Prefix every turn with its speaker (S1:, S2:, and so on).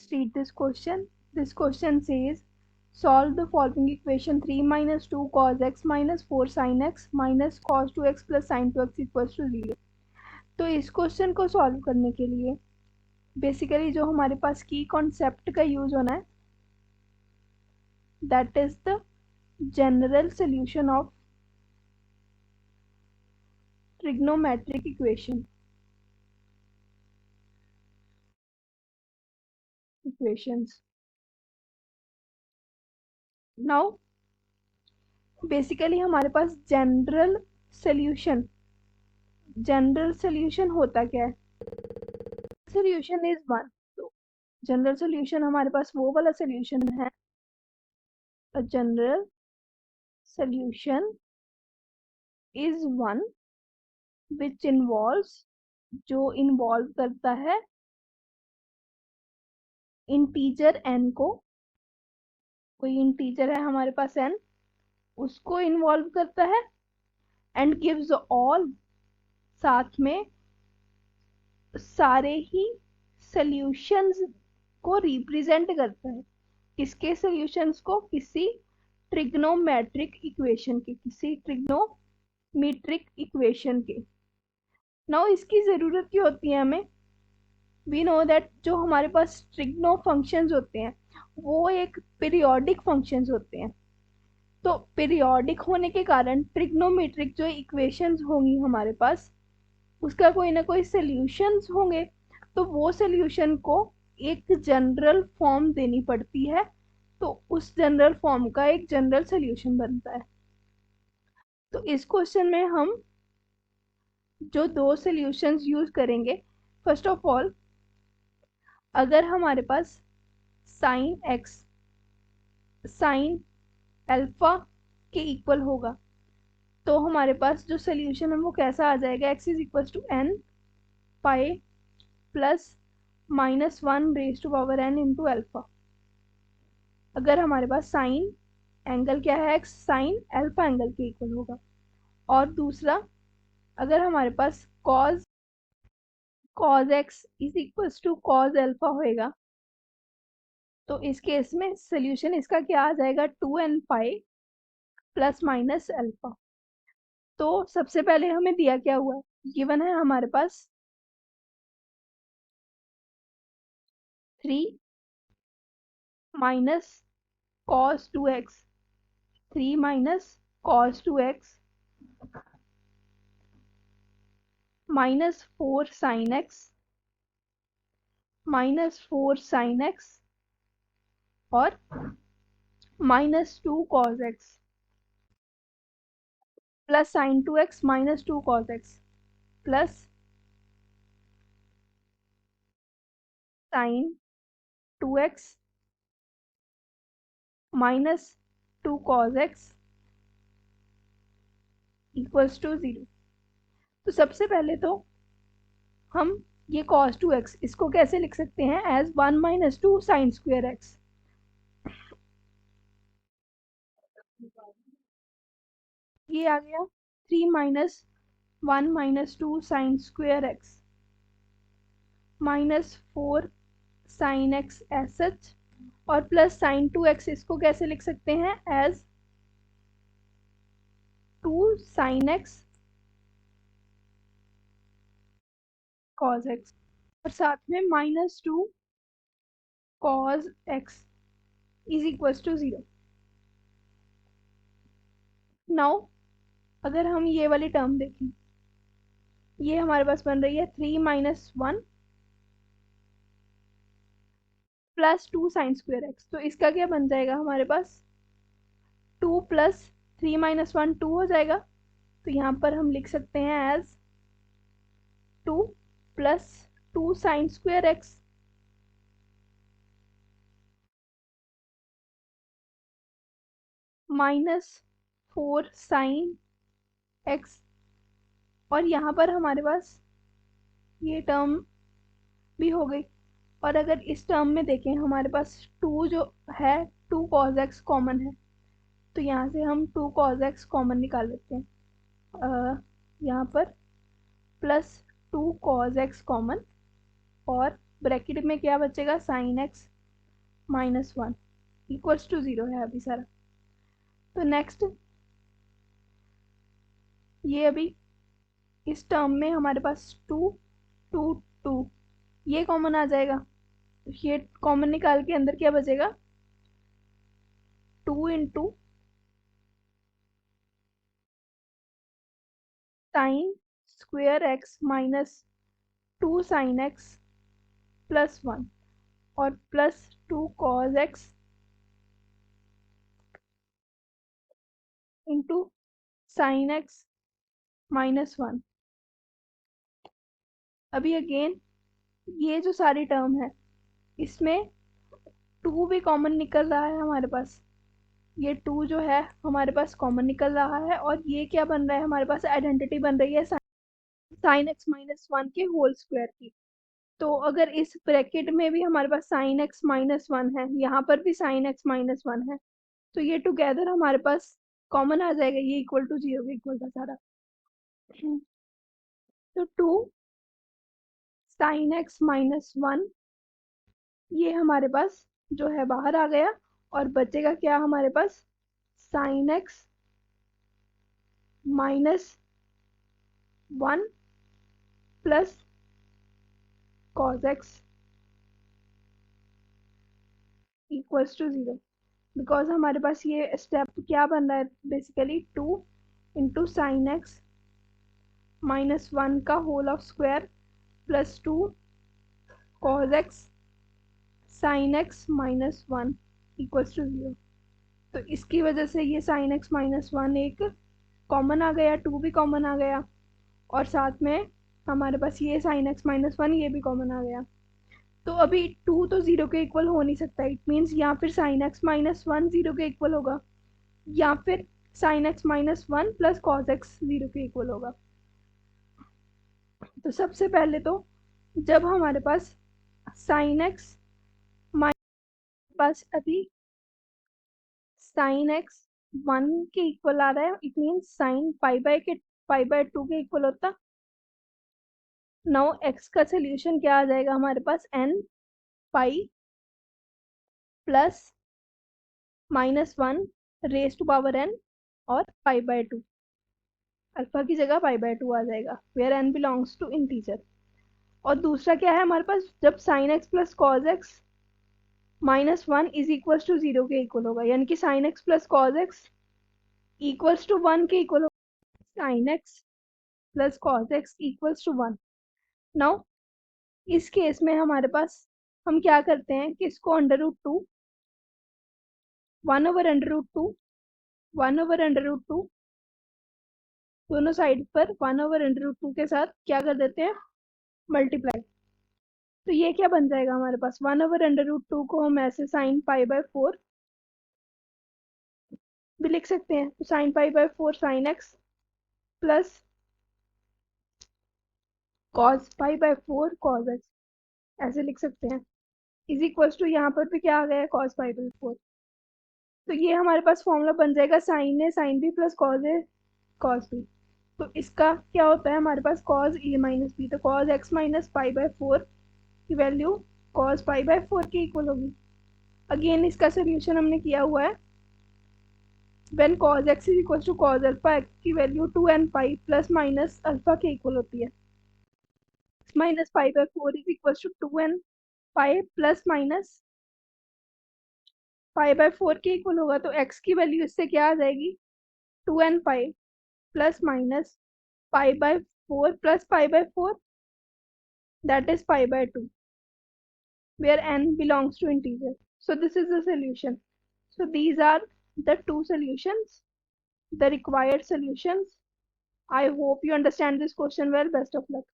S1: Read this question. This question says solve the following equation 3 minus 2 cos x minus 4 sin x minus cos 2x plus sin 2x equals to 0। तो इस question को solve करने के लिए basically जो हमारे पास की कॉन्सेप्ट का यूज होना है that is the general solution of trigonometric equations. Now basically हमारे पास जनरल सॉल्यूशन होता क्या है? Solution is one. तो जनरल सॉल्यूशन हमारे पास वो वाला सॉल्यूशन है, a general solution is one which involves, जो इन्वॉल्व करता है इंटीजर n को। कोई इंटीजर है हमारे पास n, उसको इन्वॉल्व करता है एंड गिव्स ऑल, साथ में सारे ही सॉल्यूशंस को रिप्रेजेंट करता है। किसके सॉल्यूशंस को? किसी ट्रिग्नोमेट्रिक इक्वेशन के। नाउ इसकी जरूरत क्यों होती है हमें? वी नो दैट जो हमारे पास ट्रिग्नो फंक्शंस होते हैं वो एक पीरियोडिक फंक्शंस होते हैं। तो पीरियोडिक होने के कारण ट्रिग्नोमेट्रिक जो इक्वेशंस होंगी हमारे पास, उसका कोई ना कोई सॉल्यूशंस होंगे। तो वो सॉल्यूशन को एक जनरल फॉर्म देनी पड़ती है, तो उस जनरल फॉर्म का एक जनरल सॉल्यूशन बनता है। तो इस क्वेश्चन में हम जो दो सॉल्यूशंस यूज करेंगे, फर्स्ट ऑफ ऑल अगर हमारे पास साइन एक्स साइन अल्फा के इक्वल होगा तो हमारे पास जो सोल्यूशन है वो कैसा आ जाएगा? x is equal to n pi plus minus one raise to power n into alpha. अगर हमारे पास साइन एंगल क्या है? x साइन अल्फा एंगल के इक्वल होगा। और दूसरा, अगर हमारे पास cos x is equal to cos alpha होएगा तो इस केस में सोल्यूशन इसका क्या आ जाएगा? 2n pi plus minus alpha. तो सबसे पहले हमें दिया क्या हुआ है? गिवन है हमारे पास 3 minus cos 2x, 3 minus cos 2x minus 4 sine x minus 4 sine x और minus 2 cos x plus sine 2x minus 2 cos x plus sine 2x minus 2 cos x equals to 0। तो सबसे पहले तो हम ये cos 2x इसको कैसे लिख सकते हैं? As 1 minus 2 sine square x। ये आ गया 3 minus 1 minus 2 sine square x minus 4 sine x S H और प्लस साइन 2x इसको कैसे लिख सकते हैं? As 2 sine x cos x और साथ में minus 2 cos x is equal to 0। Now अगर हम ये वाली टर्म देखें, ये हमारे पास बन रही है 3 minus 1 plus 2 sine square x. तो इसका क्या बन जाएगा हमारे पास? 2 प्लस 3 माइनस 1 2 हो जाएगा। तो यहाँ पर हम लिख सकते हैं as 2 plus 2 sine square x minus 4 sine x. और यहाँ पर हमारे पास ये टर्म भी हो गई। और अगर इस टर्म में देखें हमारे पास 2 जो है 2 कॉस एक्स कॉमन है, तो यहाँ से हम 2 कॉस एक्स कॉमन निकाल लेते हैं। यहाँ पर प्लस 2 कॉस एक्स कॉमन और ब्रैकेट में क्या बचेगा, sine x minus one equals to 0 है अभी सारा। तो नेक्स्ट ये अभी इस टर्म में हमारे पास टू टू टू ये कॉमन आ जाएगा, ये कॉमन निकाल के अंदर क्या बचेगा, two into sine square x minus two sine x plus one और plus two cos x into sine x minus one. अभी अगेन ये जो सारी टर्म है इसमें टू भी कॉमन निकल रहा है हमारे पास, ये टू जो है हमारे पास कॉमन निकल रहा है और ये क्या बन रहा है हमारे पास, आइडेंटिटी बन रही है साइन एक्स माइनस वन के होल स्क्वायर की। तो अगर इस ब्रैकेट में भी हमारे पास साइन एक्स माइनस वन है, यहाँ पर भी साइन एक्स माइनस वन है, तो ये टुगेदर हमारे पास कॉमन आ जाएगा, ये इक्वल टू 0 के इक्वल था सारा। तो two sine x minus one ये हमारे पास जो है बाहर आ गया और बचेगा क्या हमारे पास, sine x minus one plus cos x equals to 0। Because हमारे पास ये स्टेप क्या बन रहा है, basically two into sine x minus one का whole of square plus two cos x sine x minus one equals to 0। तो इसकी वजह से ये साइन एक्स माइनस वन एक कॉमन आ गया, टू भी कॉमन आ गया और साथ में हमारे पास ये साइन एक्स माइनस वन ये भी कॉमन आ गया। तो अभी टू तो 0 के इक्वल हो नहीं सकता, इट मीन्स या फिर साइन एक्स माइनस वन 0 के इक्वल होगा या फिर sign x minus one plus cos x 0 के इक्वल होगा। तो सबसे पहले तो जब हमारे पास साइन एक्स पास अभी साइन एक्स वन के इक्वल आ रहा है, it means sine pi by two के इक्वल होता। नाउ एक्स का सोल्यूशन क्या आ जाएगा हमारे पास, n pi plus minus one raise to power n और पाई बाय टू, अल्फा की जगह पाई बाय टू आ जाएगा where n belongs to integer. और दूसरा क्या है हमारे पास, जब sine x plus cos x minus one is equal to 0 के इक्वल होगा, यानी कि sine x plus cos x equals to one के इक्वल होगा, sine x plus cos x equals to one. Now इस केस में हमारे पास हम क्या करते हैं कि इसको under root two, one over under root two, one over under root two दोनों साइड पर one over under root two के साथ क्या कर देते हैं, मल्टीप्लाई। तो ये क्या बन जाएगा हमारे पास, one over under root two को हम ऐसे साइन पाई बाय फोर भी लिख सकते हैं, तो sign pi by four sine x plus cos pi by four cos x ऐसे लिख सकते हैं, इज इक्वल टू यहाँ पर भी क्या आ गया है, कॉस पाई बाय फोर। तो ये हमारे पास फॉर्मूला बन जाएगा, साइन है साइन बी प्लस कॉस है कॉस बी। तो इसका क्या होता है हमारे पास, कॉस ए माइनस बी, तो cos x minus pi by four की value cos pi by four के इक्वल होगी। अगेन इसका सोल्यूशन हमने किया हुआ है, when cos x is equal to cos alpha x की value 2n pi plus minus alpha के इक्वल होती है, minus pi by four is equal to 2n pi plus minus pi by four के equal होगा। तो x की value इससे क्या आ जाएगी, 2n pi plus minus pi by four plus pi by four that is pi by to where n belongs to integer. So this is the solution. So these are the two solutions, the required solutions. I hope you understand this question well. Best of luck.